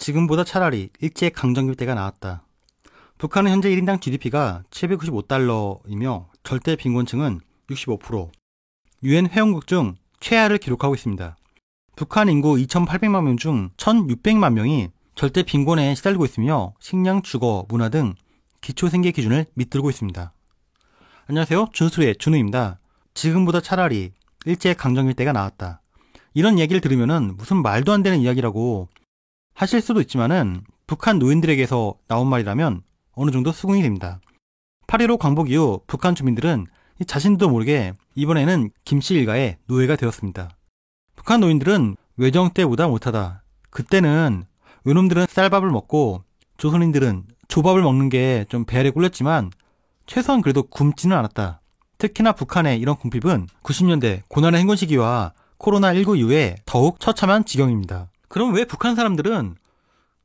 지금보다 차라리 일제강점기 때가 나았다. 북한은 현재 1인당 GDP가 795달러이며 절대 빈곤층은 65%, UN 회원국 중 최하를 기록하고 있습니다. 북한 인구 2,800만 명 중 1,600만 명이 절대 빈곤에 시달리고 있으며 식량, 주거, 문화 등 기초생계 기준을 밑들고 있습니다. 안녕하세요. 준수의 준우입니다. 지금보다 차라리 일제강점기 때가 나았다. 이런 얘기를 들으면은 무슨 말도 안 되는 이야기라고 하실 수도 있지만은 북한 노인들에게서 나온 말이라면 어느 정도 수긍이 됩니다. 8.15 광복 이후 북한 주민들은 자신도 모르게 이번에는 김씨 일가의 노예가 되었습니다. 북한 노인들은 외정 때보다 못하다. 그때는 외놈들은 쌀밥을 먹고 조선인들은 조밥을 먹는 게 좀 배알에 꿀렸지만 최소한 그래도 굶지는 않았다. 특히나 북한의 이런 궁핍은 90년대 고난의 행군 시기와 코로나19 이후에 더욱 처참한 지경입니다. 그럼 왜 북한 사람들은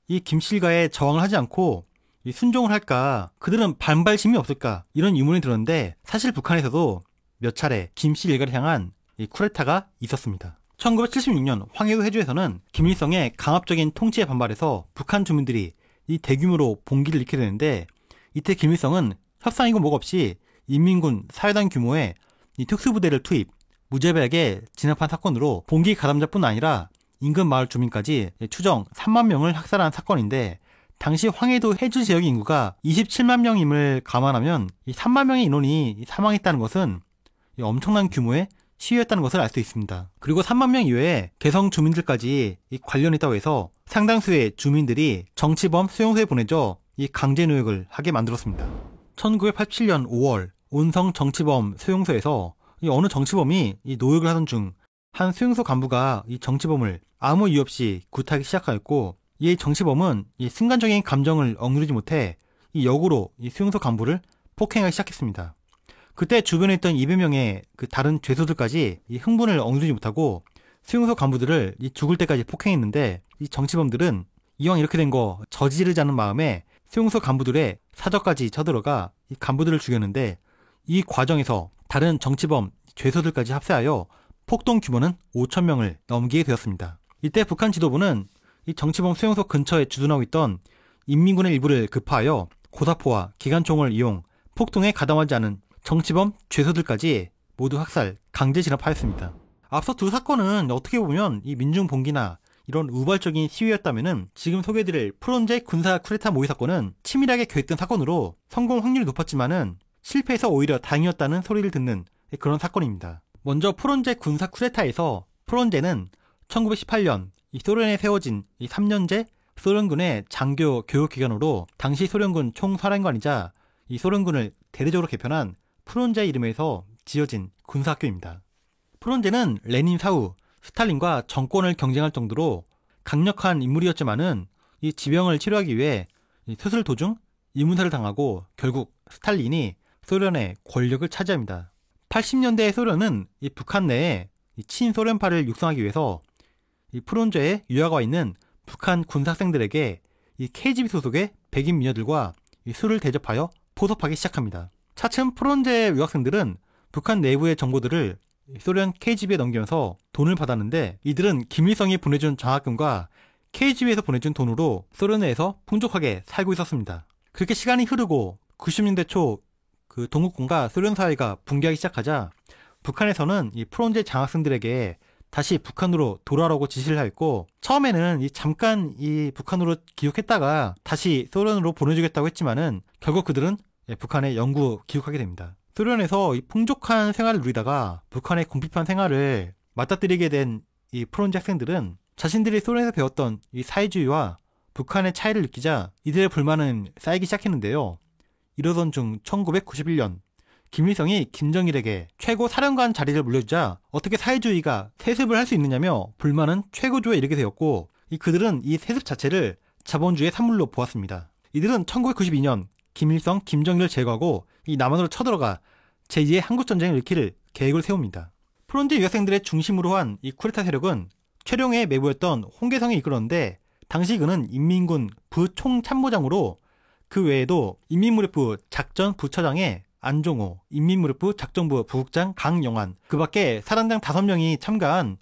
이 김씨 일가에 저항을 하지 않고 순종을 할까? 그들은 반발심이 없을까? 이런 의문이 들었는데 사실 북한에서도 몇 차례 김씨 일가를 향한 이 쿠데타가 있었습니다. 1976년 황해도 해주에서는 김일성의 강압적인 통치에 반발해서 북한 주민들이 이 대규모로 봉기를 일으키게 되는데 이때 김일성은 협상이고 뭐가 없이 인민군 사회단 규모의 이 특수부대를 투입, 무자비하게 진압한 사건으로 봉기 가담자뿐 아니라 인근 마을 주민까지 추정 3만 명을 학살한 사건인데 당시 황해도 해주 지역의 인구가 27만 명임을 감안하면 이 3만 명의 인원이 사망했다는 것은 엄청난 규모의 시위였다는 것을 알 수 있습니다. 그리고 3만 명 이외에 개성 주민들까지 관련있다고 해서 상당수의 주민들이 정치범 수용소에 보내져 이 강제노역을 하게 만들었습니다. 1987년 5월 온성 정치범 수용소에서 이 어느 정치범이 이 노역을 하던 중 한 수용소 간부가 이 정치범을 아무 이유 없이 굿하기 시작하였고 이 정치범은 이 순간적인 감정을 억누르지 못해 이 역으로 이 수용소 간부를 폭행하기 시작했습니다. 그때 주변에 있던 200명의 그 다른 죄수들까지 이 흥분을 억누르지 못하고 수용소 간부들을 이 죽을 때까지 폭행했는데 이 정치범들은 이왕 이렇게 된 거 저지르자는 마음에 수용소 간부들의 사저까지 쳐들어가 이 간부들을 죽였는데 이 과정에서 다른 정치범 죄수들까지 합세하여 폭동 규모는 5,000명을 넘기게 되었습니다. 이때 북한 지도부는 이 정치범 수용소 근처에 주둔하고 있던 인민군의 일부를 급파하여 고사포와 기관총을 이용 폭동에 가담하지 않은 정치범 죄수들까지 모두 학살, 강제 진압하였습니다. 앞서 두 사건은 어떻게 보면 이 민중 봉기나 이런 우발적인 시위였다면은 지금 소개해드릴 프론제 군사 쿠데타 모의 사건은 치밀하게 계획된 사건으로 성공 확률이 높았지만은 실패해서 오히려 다행이었다는 소리를 듣는 그런 사건입니다. 먼저 프론제 군사 쿠데타에서 프론제는 1918년 이 소련에 세워진 이 3년제 소련군의 장교 교육기관으로 당시 소련군 총사령관이자 이 소련군을 대대적으로 개편한 프론제 이름에서 지어진 군사학교입니다. 프론제는 레닌 사후 스탈린과 정권을 경쟁할 정도로 강력한 인물이었지만은 이 지병을 치료하기 위해 이 수술 도중 이문사를 당하고 결국 스탈린이 소련의 권력을 차지합니다. 80년대 소련은 이 북한 내에 이 친소련파를 육성하기 위해서 이 프론제에 유학가 와 있는 북한 군사학생들에게 이 KGB 소속의 백인 미녀들과 이 술을 대접하여 포섭하기 시작합니다. 차츰 프론제 유학생들은 북한 내부의 정보들을 소련 KGB에 넘기면서 돈을 받았는데 이들은 김일성이 보내준 장학금과 KGB에서 보내준 돈으로 소련 내에서 풍족하게 살고 있었습니다. 그렇게 시간이 흐르고 90년대 초 그 동국군과 소련 사회가 붕괴하기 시작하자 북한에서는 이 프론제 장학생들에게 다시 북한으로 돌아오라고 지시를 하였고 처음에는 잠깐 이 북한으로 귀국했다가 다시 소련으로 보내주겠다고 했지만은 결국 그들은 북한에 영구 귀국하게 됩니다. 소련에서 이 풍족한 생활을 누리다가 북한의 궁핍한 생활을 맞닥뜨리게 된 이 프론제 학생들은 자신들이 소련에서 배웠던 이 사회주의와 북한의 차이를 느끼자 이들의 불만은 쌓이기 시작했는데요. 이러던 중 1991년 김일성이 김정일에게 최고 사령관 자리를 물려주자 어떻게 사회주의가 세습을 할 수 있느냐며 불만은 최고조에 이르게 되었고 그들은 이 세습 자체를 자본주의의 산물로 보았습니다. 이들은 1992년 김일성, 김정일을 제거하고 이 남한으로 쳐들어가 제2의 한국전쟁을 일으킬 계획을 세웁니다. 프론제 유학생들의 중심으로 한 이 쿠데타 세력은 최룡의 매부였던 홍계성이 이끌었는데 당시 그는 인민군 부총참모장으로 그 외에도 인민무력부 작전부처장의 안종호, 인민무력부 작전부 부국장 강영환, 그 밖에 사단장 5명이 참가한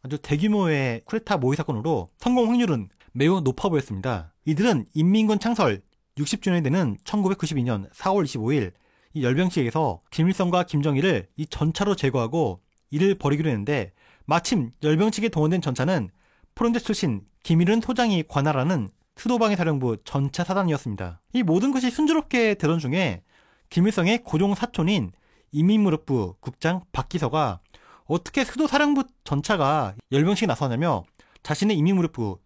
아주 대규모의 쿠데타 모의 사건으로 성공 확률은 매우 높아 보였습니다. 이들은 인민군 창설 60주년이 되는 1992년 4월 25일 이 열병식에서 김일성과 김정일을 이 전차로 제거하고 이를 벌이기로 했는데, 마침 열병식에 동원된 전차는 프론트 출신 김일은 소장이 관할하는 수도방위사령부 전차 사단이었습니다. 이 모든 것이 순조롭게 되던 중에 김일성의 고종 사촌인 인민무력부 국장 박기서가 어떻게 수도사령부 전차가 열병식에 나서냐며 자신의 인민무력부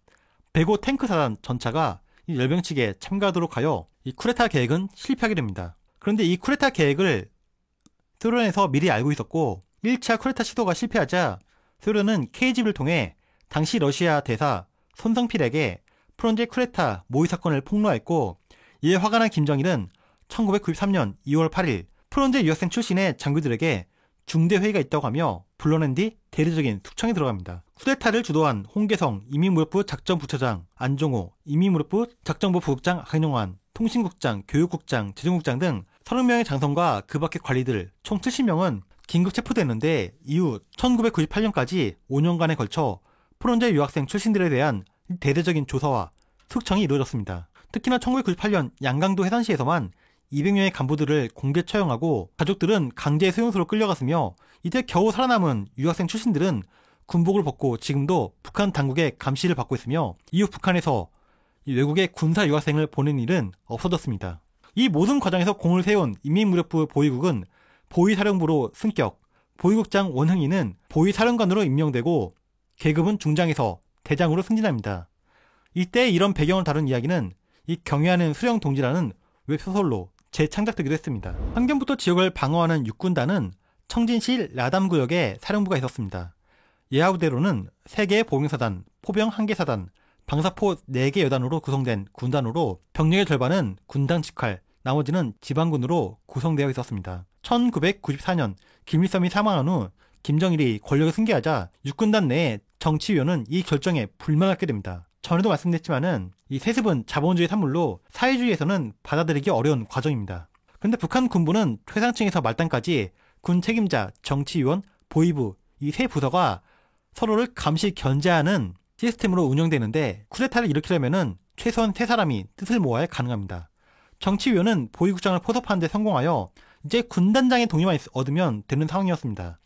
105 탱크사단 전차가 이 열병식에 참가하도록 하여 이 쿠데타 계획은 실패하게 됩니다. 그런데 이 쿠데타 계획을 소련에서 미리 알고 있었고, 1차 쿠데타 시도가 실패하자 소련은 KGB를 통해 당시 러시아 대사 손성필에게 프론제 쿠데타 모의 사건을 폭로했고, 이에 화가 난 김정일은 1993년 2월 8일 프론제 유학생 출신의 장교들에게 중대 회의가 있다고 하며 불러낸 뒤 대대적인 숙청에 들어갑니다. 쿠데타를 주도한 홍계성 인민무력부 작전부처장, 안종호 인민무력부 작전부 부국장, 강영환 통신국장, 교육국장, 재정국장 등 30명의 장성과 그 밖의 관리들 총 70명은 긴급 체포됐는데, 이후 1998년까지 5년간에 걸쳐 프론제 유학생 출신들에 대한 대대적인 조사와 숙청이 이루어졌습니다. 특히나 1998년 양강도 해산시에서만 200명의 간부들을 공개 처형하고 가족들은 강제 수용소로 끌려갔으며, 이때 겨우 살아남은 유학생 출신들은 군복을 벗고 지금도 북한 당국의 감시를 받고 있으며, 이후 북한에서 외국에 군사 유학생을 보낸 일은 없어졌습니다. 이 모든 과정에서 공을 세운 인민무력부 보위국은 보위사령부로 승격, 보위국장 원흥이는 보위사령관으로 임명되고 계급은 중장에서 대장으로 승진합니다. 이때 이런 배경을 다룬 이야기는 이 경애하는 수령동지라는 웹소설로 재창작되기도 했습니다. 환경부터 지역을 방어하는 육군단은 청진시 라담구역에 사령부가 있었습니다. 예하부대로는 3개의 보병사단, 포병 1개 사단, 방사포 4개 여단으로 구성된 군단으로 병력의 절반은 군당 직할, 나머지는 지방군으로 구성되어 있었습니다. 1994년 김일성이 사망한 후 김정일이 권력을 승계하자 육군단 내의 정치위원은 이 결정에 불만하게 됩니다. 전에도 말씀드렸지만은 이 세습은 자본주의 산물로 사회주의에서는 받아들이기 어려운 과정입니다. 근데 북한 군부는 최상층에서 말단까지 군 책임자, 정치위원, 보위부 이 세 부서가 서로를 감시 견제하는 시스템으로 운영되는데, 쿠데타를 일으키려면은 최소한 3사람이 뜻을 모아야 가능합니다. 정치위원은 보위국장을 포섭하는 데 성공하여 이제 군단장의 동의만 얻으면 되는 상황이었습니다.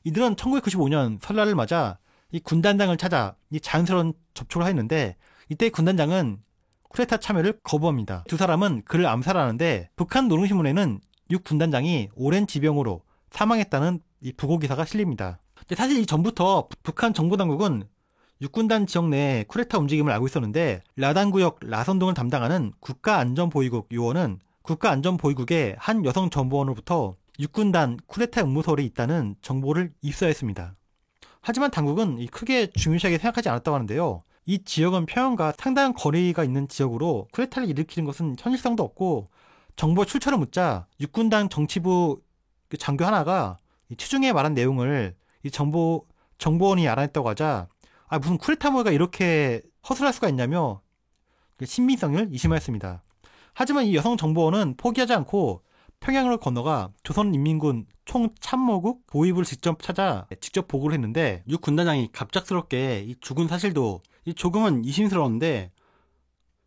이들은 1995년 설날을 맞아 이 군단장을 찾아 이 자연스러운 접촉을 했는데, 이때 군단장은 쿠데타 참여를 거부합니다. 2사람은 그를 암살하는데, 북한 노동신문에는 육 군단장이 오랜 지병으로 사망했다는 이 부고 기사가 실립니다. 사실 이 전부터 북한 정보당국은 육군단 지역 내 쿠데타 움직임을 알고 있었는데, 라단구역 라선동을 담당하는 국가안전보위국 요원은 국가안전보위국의 한 여성 정보원으로부터 육군단 쿠데타 음모설이 있다는 정보를 입수했습니다. 하지만 당국은 크게 중요시하게 생각하지 않았다고 하는데요. 이 지역은 평양과 상당한 거리가 있는 지역으로 쿠데타를 일으키는 것은 현실성도 없고, 정보 출처를 묻자 육군단 정치부 장교 하나가 취중에 말한 내용을 이 정보원이 알아냈다고 하자, 무슨 쿠데타모가 이렇게 허술할 수가 있냐며 신빙성을 의심하였습니다. 하지만 이 여성 정보원은 포기하지 않고 평양을 건너가 조선인민군 총참모국 보위부를 직접 찾아 직접 보고를 했는데, 육 군단장이 갑작스럽게 이 죽은 사실도 조금은 의심스러웠는데,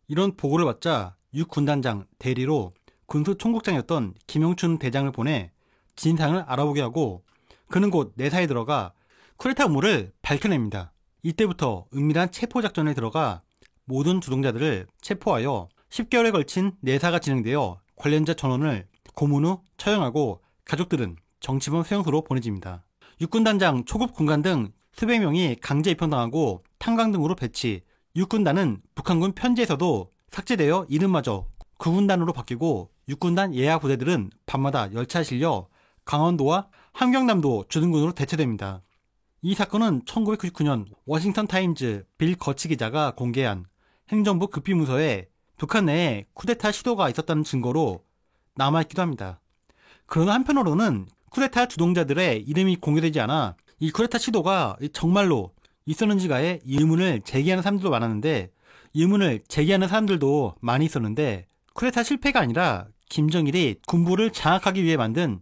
이런 보고를 받자 육 군단장 대리로 군수총국장이었던 김영춘 대장을 보내 진상을 알아보게 하고, 그는 곧 내사에 들어가 쿠데타 음모를 밝혀냅니다. 이때부터 은밀한 체포작전에 들어가 모든 주동자들을 체포하여 10개월에 걸친 내사가 진행되어 관련자 전원을 고문 후 처형하고 가족들은 정치범 수용소로 보내집니다. 육군단장, 초급 군관 등 수백 명이 강제 입형당하고 탄광 등으로 배치, 육군단은 북한군 편지에서도 삭제되어 이름마저 구군단으로 바뀌고, 육군단 예하 부대들은 밤마다 열차에 실려 강원도와 함경남도 주둔군으로 대체됩니다. 이 사건은 1999년 워싱턴 타임즈 빌 거치 기자가 공개한 행정부 급비문서에 북한 내에 쿠데타 시도가 있었다는 증거로 남아있기도 합니다. 그러나 한편으로는 쿠데타 주동자들의 이름이 공개되지 않아 이 쿠데타 시도가 정말로 있었는지가에 의문을 제기하는 사람들도 많았는데, 의문을 제기하는 사람들도 많이 있었는데, 쿠데타 실패가 아니라 김정일이 군부를 장악하기 위해 만든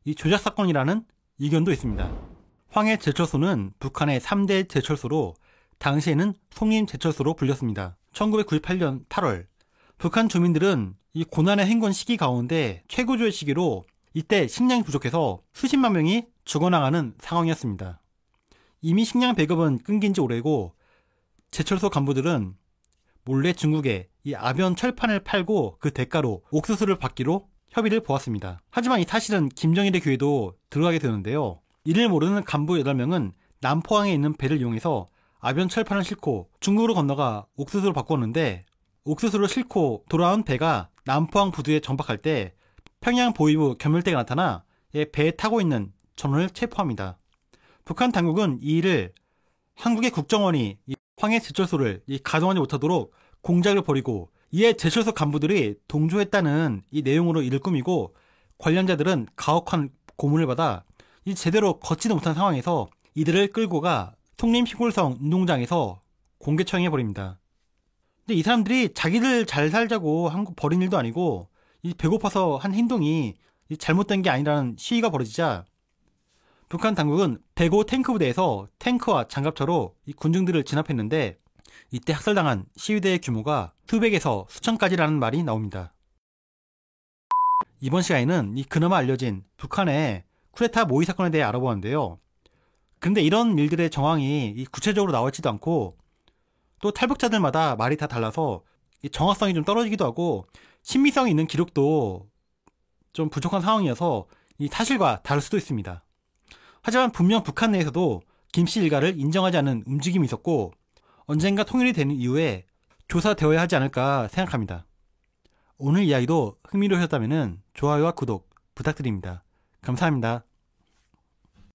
이 조작사건이라는 의견도 있습니다. 황해 제철소는 북한의 3대 제철소로 당시에는 송림제철소로 불렸습니다. 1998년 8월 북한 주민들은 이 고난의 행군 시기 가운데 최고조의 시기로 이때 식량이 부족해서 수십만 명이 죽어나가는 상황이었습니다. 이미 식량 배급은 끊긴 지 오래고 제철소 간부들은 몰래 중국에 이 아변 철판을 팔고 그 대가로 옥수수를 받기로 협의를 보았습니다. 하지만 이 사실은 김정일의 귀에도 들어가게 되는데요. 이를 모르는 간부 8명은 남포항에 있는 배를 이용해서 아변 철판을 싣고 중국으로 건너가 옥수수를 바꾸었는데 옥수수를 싣고 돌아온 배가 남포항 부두에 정박할 때 평양 보위부 겸열대가 나타나 배에 타고 있는 전원을 체포합니다. 북한 당국은 이 일을 한국의 국정원이 황해 제철소를 가동하지 못하도록 공작을 벌이고 이에 제철소 간부들이 동조했다는 이 내용으로 이를 꾸미고 관련자들은 가혹한 고문을 받아 제대로 걷지도 못한 상황에서 이들을 끌고 가 송림시골성 운동장에서 공개 처형해버립니다. 근데 이 사람들이 자기들 잘 살자고 한국 벌인 일도 아니고 배고파서 한 행동이 잘못된 게 아니라는 시위가 벌어지자 북한 당국은 105 탱크 부대에서 탱크와 장갑차로 이 군중들을 진압했는데 이때 학살당한 시위대의 규모가 수백에서 수천까지라는 말이 나옵니다. 이번 시간에는 그나마 알려진 북한의 쿠데타 모의 사건에 대해 알아보았는데요. 근데 이런 일들의 정황이 구체적으로 나와있지도 않고 또 탈북자들마다 말이 다 달라서 정확성이 좀 떨어지기도 하고 신빙성이 있는 기록도 좀 부족한 상황이어서 이 사실과 다를 수도 있습니다. 하지만 분명 북한 내에서도 김씨 일가를 인정하지 않는 움직임이 있었고 언젠가 통일이 되는 이후에 조사되어야 하지 않을까 생각합니다. 오늘 이야기도 흥미로우셨다면 좋아요와 구독 부탁드립니다. 감사합니다.